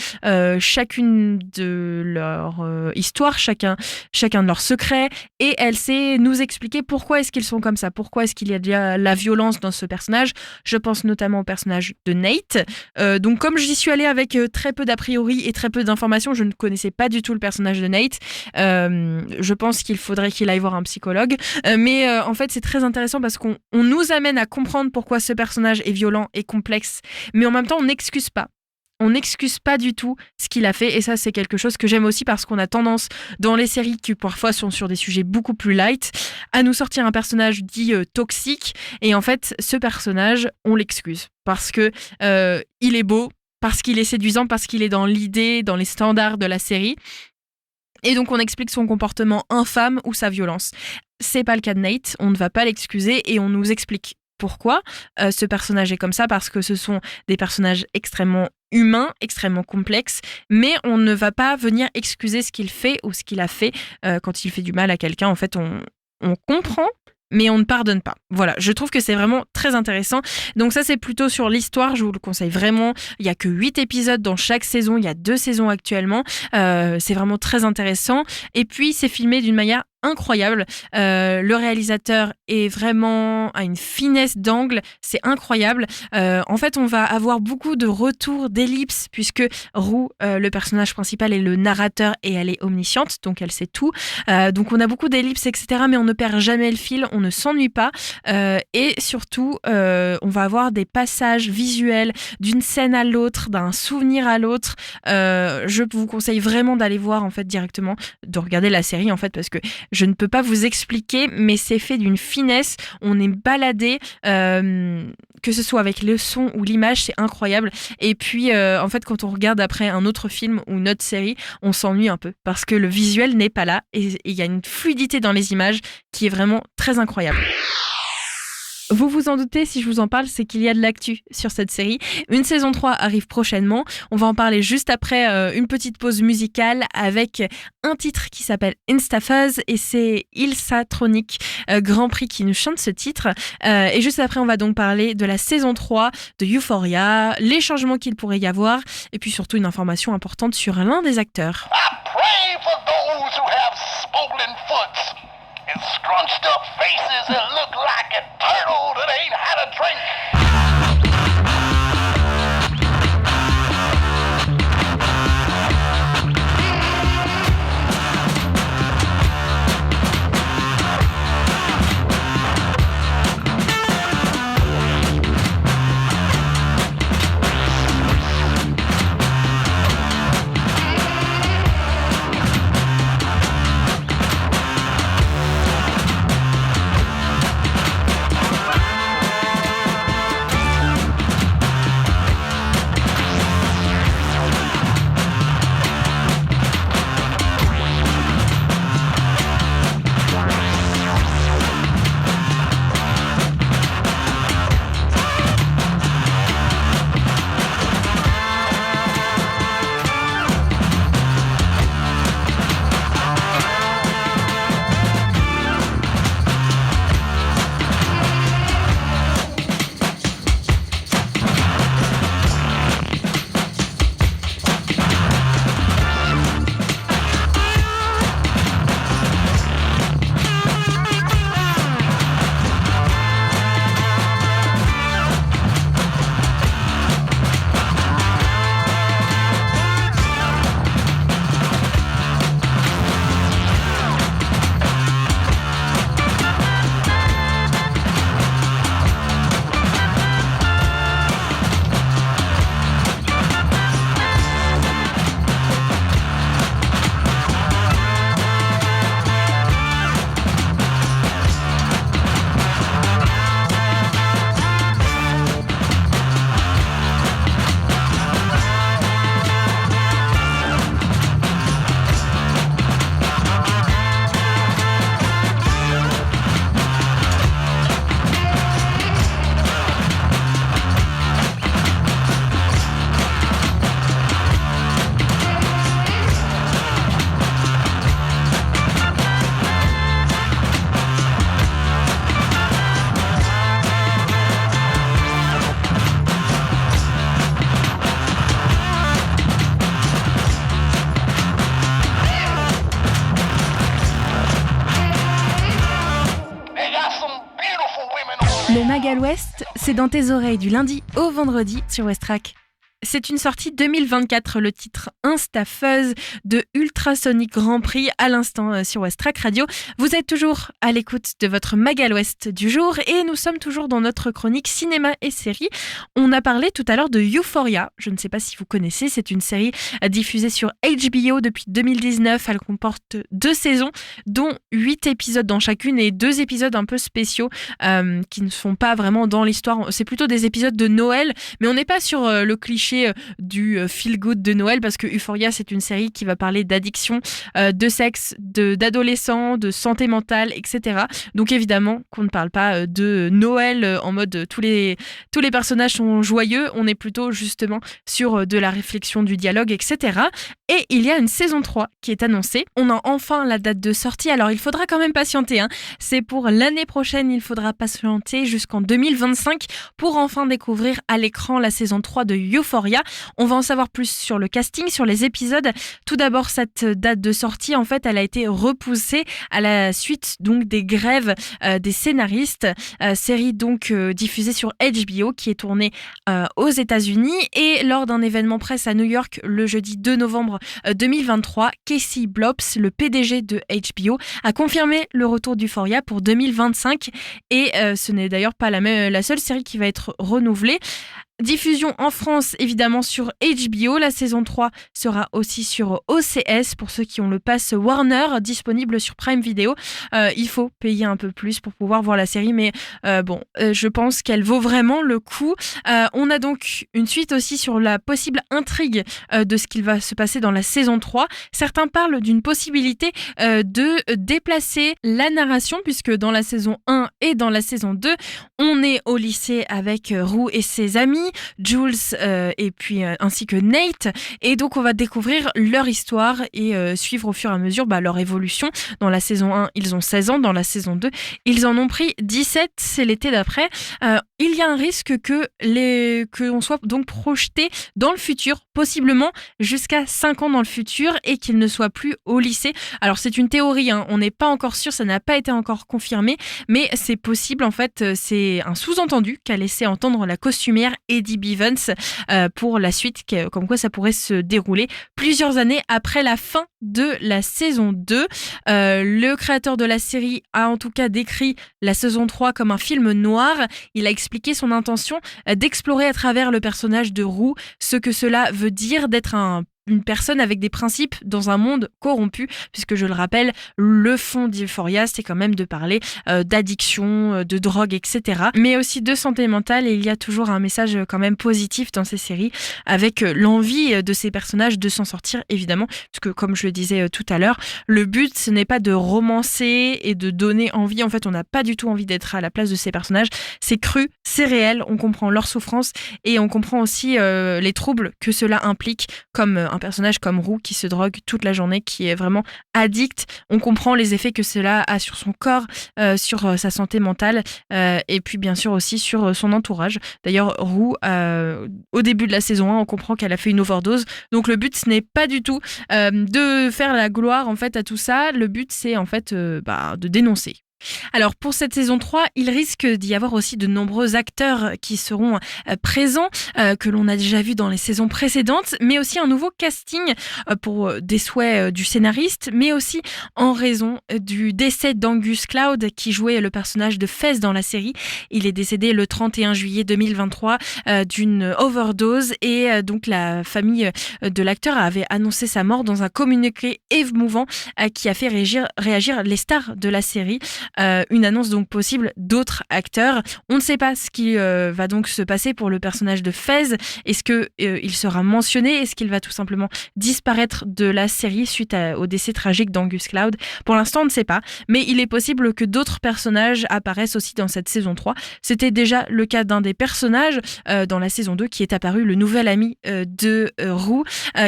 chacune de leur histoire, chacun de leurs secrets, et elle sait nous expliquer pourquoi est-ce qu'ils sont comme ça, pourquoi est-ce qu'il y a de la violence dans ce personnage. Je pense notamment au personnage de Nate. Donc comme j'y suis allée avec très peu d'a priori et très peu d'informations, je ne connaissais pas du tout le personnage de Nate. Je pense qu'il faudrait qu'il aille voir un psychologue, mais en fait c'est très intéressant parce qu'on nous amène à comprendre pourquoi ce personnage est violent et complexe, mais en même temps on n'excuse pas. On n'excuse pas du tout ce qu'il a fait, et ça c'est quelque chose que j'aime aussi parce qu'on a tendance dans les séries qui parfois sont sur des sujets beaucoup plus light à nous sortir un personnage dit toxique, et en fait ce personnage on l'excuse parce que il est beau, parce qu'il est séduisant, parce qu'il est dans l'idée, dans les standards de la série. Et donc on explique son comportement infâme ou sa violence. C'est pas le cas de Nate, on ne va pas l'excuser et on nous explique pourquoi ce personnage est comme ça, parce que ce sont des personnages extrêmement humains, extrêmement complexes, mais on ne va pas venir excuser ce qu'il fait ou ce qu'il a fait quand il fait du mal à quelqu'un. En fait, on comprend, mais on ne pardonne pas. Voilà, je trouve que c'est vraiment très intéressant. Donc ça, c'est plutôt sur l'histoire, je vous le conseille vraiment. Il n'y a que 8 épisodes dans chaque saison, il y a 2 saisons actuellement. C'est vraiment très intéressant. Et puis, c'est filmé d'une manière incroyable. Le réalisateur est vraiment à une finesse d'angle, c'est incroyable. En fait, on va avoir beaucoup de retours d'ellipses puisque Roux, le personnage principal, est le narrateur et elle est omnisciente, donc elle sait tout. Donc on a beaucoup d'ellipses, etc. Mais on ne perd jamais le fil, on ne s'ennuie pas. Et surtout, on va avoir des passages visuels d'une scène à l'autre, d'un souvenir à l'autre. Je vous conseille vraiment d'aller voir en fait directement, de regarder la série en fait, parce que je ne peux pas vous expliquer, mais c'est fait d'une finesse. On est baladé, que ce soit avec le son ou l'image, c'est incroyable. Et puis, en fait, quand on regarde après un autre film ou une autre série, on s'ennuie un peu parce que le visuel n'est pas là et il y a une fluidité dans les images qui est vraiment très incroyable. Vous vous en doutez, si je vous en parle, c'est qu'il y a de l'actu sur cette série. Une saison 3 arrive prochainement. On va en parler juste après une petite pause musicale avec un titre qui s'appelle Instafuzz et c'est Ilsa Tronic, Grand Prix, qui nous chante ce titre. Et juste après, on va donc parler de la saison 3 de Euphoria, les changements qu'il pourrait y avoir et puis surtout une information importante sur l'un des acteurs. Pray for those who have swollen foot and scrunched up faces and look like a turtle that ain't had a drink. Le Mag à l'Ouest, c'est dans tes oreilles du lundi au vendredi sur Westrack. C'est une sortie 2024, le titre Instafuzz de Ultrasonic Grand Prix à l'instant sur Westrack Radio. Vous êtes toujours à l'écoute de votre Mag à l'Ouest du jour et nous sommes toujours dans notre chronique cinéma et séries. On a parlé tout à l'heure de Euphoria, je ne sais pas si vous connaissez, c'est une série diffusée sur HBO depuis 2019. Elle comporte 2 saisons, dont 8 épisodes dans chacune et 2 épisodes un peu spéciaux qui ne sont pas vraiment dans l'histoire. C'est plutôt des épisodes de Noël, mais on n'est pas sur le cliché du feel-good de Noël parce que Euphoria, c'est une série qui va parler d'addiction, de sexe, d'adolescents, de santé mentale, etc. Donc évidemment qu'on ne parle pas de Noël en mode tous les personnages sont joyeux, on est plutôt justement sur de la réflexion, du dialogue, etc. Et il y a une saison 3 qui est annoncée. On a enfin la date de sortie, alors il faudra quand même patienter, hein. C'est pour l'année prochaine, il faudra patienter jusqu'en 2025 pour enfin découvrir à l'écran la saison 3 de Euphoria. On va en savoir plus sur le casting, sur les épisodes. Tout d'abord, cette date de sortie, en fait, elle a été repoussée à la suite donc des grèves des scénaristes. Série donc diffusée sur HBO qui est tournée aux États-Unis et lors d'un événement presse à New York le jeudi 2 novembre 2023, Casey Blops, le PDG de HBO, a confirmé le retour d'Euphoria pour 2025 et ce n'est d'ailleurs pas la seule série qui va être renouvelée. Diffusion en France, évidemment, sur HBO. La saison 3 sera aussi sur OCS pour ceux qui ont le pass Warner, disponible sur Prime Video. Il faut payer un peu plus pour pouvoir voir la série, mais je pense qu'elle vaut vraiment le coup. On a donc une suite aussi sur la possible intrigue de ce qu'il va se passer dans la saison 3. Certains parlent d'une possibilité de déplacer la narration, puisque dans la saison 1 et dans la saison 2, on est au lycée avec Rue et ses amis, Jules et puis ainsi que Nate, et donc on va découvrir leur histoire et suivre au fur et à mesure leur évolution. Dans la saison 1 ils ont 16 ans, dans la saison 2 ils en ont pris 17, c'est l'été d'après. Il y a un risque qu'on soit donc projeté dans le futur, possiblement jusqu'à 5 ans dans le futur, et qu'ils ne soient plus au lycée. Alors c'est une théorie, hein, on n'est pas encore sûr, ça n'a pas été encore confirmé, mais c'est possible. En fait, c'est un sous-entendu qu'a laissé entendre la costumière Eddie Bivens pour la suite, comme quoi ça pourrait se dérouler plusieurs années après la fin de la saison 2. Le créateur de la série a en tout cas décrit la saison 3 comme un film noir. Il a expliqué son intention d'explorer à travers le personnage de Rue ce que cela veut dire d'être une personne avec des principes dans un monde corrompu, puisque je le rappelle, le fond d'Euphoria, c'est quand même de parler d'addiction, de drogue, etc. Mais aussi de santé mentale, et il y a toujours un message quand même positif dans ces séries, avec l'envie de ces personnages de s'en sortir, évidemment, parce que comme je le disais tout à l'heure, le but, ce n'est pas de romancer et de donner envie. En fait, on n'a pas du tout envie d'être à la place de ces personnages. C'est cru, c'est réel, on comprend leur souffrance, et on comprend aussi les troubles que cela implique, comme un personnage comme Rue qui se drogue toute la journée, qui est vraiment addict. On comprend les effets que cela a sur son corps, sur sa santé mentale, et puis bien sûr aussi sur son entourage. D'ailleurs, Rue, au début de la saison 1, on comprend qu'elle a fait une overdose. Donc le but, ce n'est pas du tout de faire la gloire en fait à tout ça. Le but, c'est en fait de dénoncer. Alors pour cette saison 3, il risque d'y avoir aussi de nombreux acteurs qui seront présents, que l'on a déjà vu dans les saisons précédentes, mais aussi un nouveau casting pour des souhaits du scénariste, mais aussi en raison du décès d'Angus Cloud qui jouait le personnage de Fez dans la série. Il est décédé le 31 juillet 2023 d'une overdose, et donc la famille de l'acteur avait annoncé sa mort dans un communiqué émouvant qui a fait réagir les stars de la série. Une annonce donc possible d'autres acteurs. On ne sait pas ce qui va donc se passer pour le personnage de Fez. Est-ce qu'il sera mentionné? Est-ce qu'il va tout simplement disparaître de la série suite au décès tragique d'Angus Cloud? Pour l'instant, on ne sait pas, mais il est possible que d'autres personnages apparaissent aussi dans cette saison 3. C'était déjà le cas d'un des personnages dans la saison 2 qui est apparu, le nouvel ami de Rue,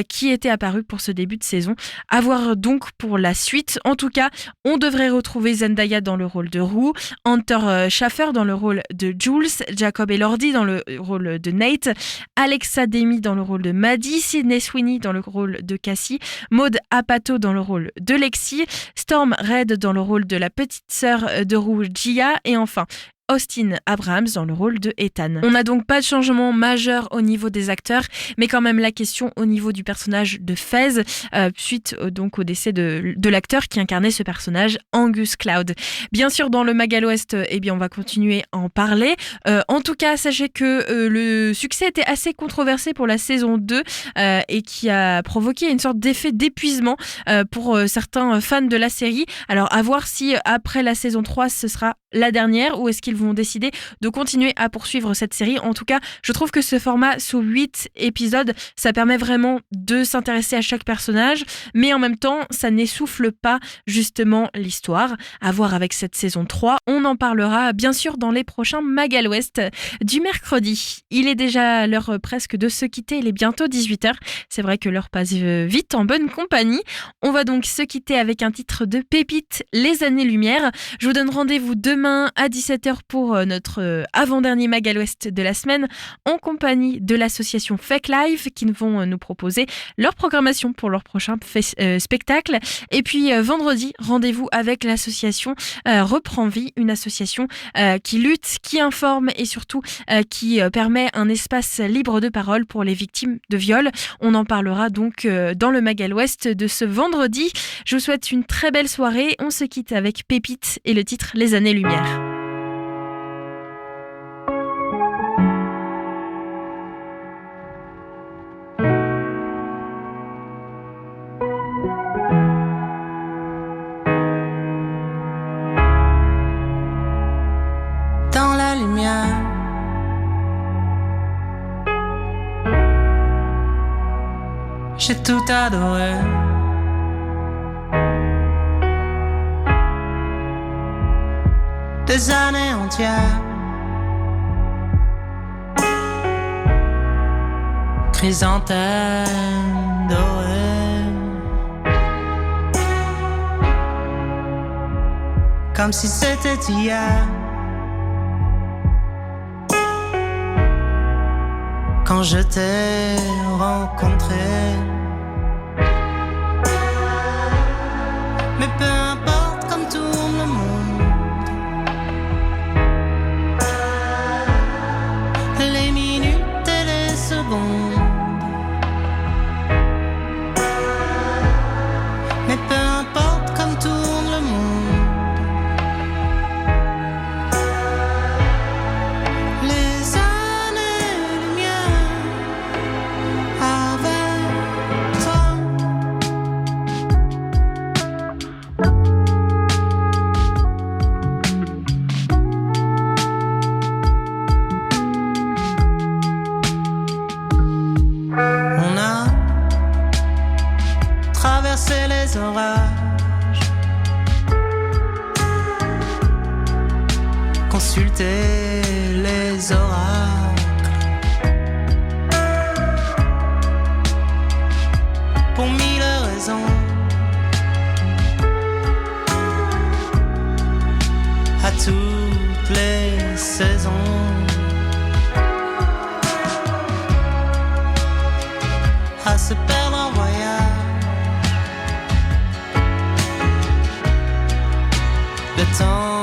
qui était apparu pour ce début de saison. À voir donc pour la suite. En tout cas, on devrait retrouver Zendaya dans le rôle de Rue, Hunter Schafer dans le rôle de Jules, Jacob Elordi dans le rôle de Nate, Alexa Demi dans le rôle de Maddie, Sydney Sweeney dans le rôle de Cassie, Maud Apatow dans le rôle de Lexi, Storm Reid dans le rôle de la petite sœur de Rue, Gia, et enfin Austin Abrams dans le rôle de Ethan. On n'a donc pas de changement majeur au niveau des acteurs, mais quand même la question au niveau du personnage de Fez, suite donc au décès de l'acteur qui incarnait ce personnage, Angus Cloud. Bien sûr, dans le Mag à l'Ouest, on va continuer à en parler. En tout cas, sachez que le succès était assez controversé pour la saison 2 et qui a provoqué une sorte d'effet d'épuisement pour certains fans de la série. Alors, à voir si après la saison 3, ce sera la dernière ou est-ce qu'ils vont décider de continuer à poursuivre cette série. En tout cas, je trouve que ce format sous 8 épisodes, ça permet vraiment de s'intéresser à chaque personnage, mais en même temps, ça n'essouffle pas justement l'histoire. À voir avec cette saison 3, on en parlera bien sûr dans les prochains Mag à l'Ouest du mercredi. Il est déjà l'heure presque de se quitter, il est bientôt 18h. C'est vrai que l'heure passe vite en bonne compagnie. On va donc se quitter avec un titre de Pépite, Les Années-Lumière. Je vous donne rendez-vous demain à 17h pour notre avant-dernier Mag à l'Ouest de la semaine en compagnie de l'association Fake Live qui vont nous proposer leur programmation pour leur prochain spectacle. Et puis vendredi, rendez-vous avec l'association Reprends Vie, une association qui lutte, qui informe et surtout qui permet un espace libre de parole pour les victimes de viol. On en parlera donc dans le Mag à l'Ouest de ce vendredi. Je vous souhaite une très belle soirée. On se quitte avec Pépite et le titre Les Années-Lumière. Dans la lumière, j'ai tout adoré. Des années entières, chrysanthème dorée, comme si c'était hier, quand je t'ai rencontré. Mais peu importe comme tourne le monde, les minutes et les secondes, mais peu importe comme tourne le monde, les années-lumière avec toi. On a traversé les orages, consulté les oracles, pour mille raisons, à toutes les saisons. À se perdre en voyage, le temps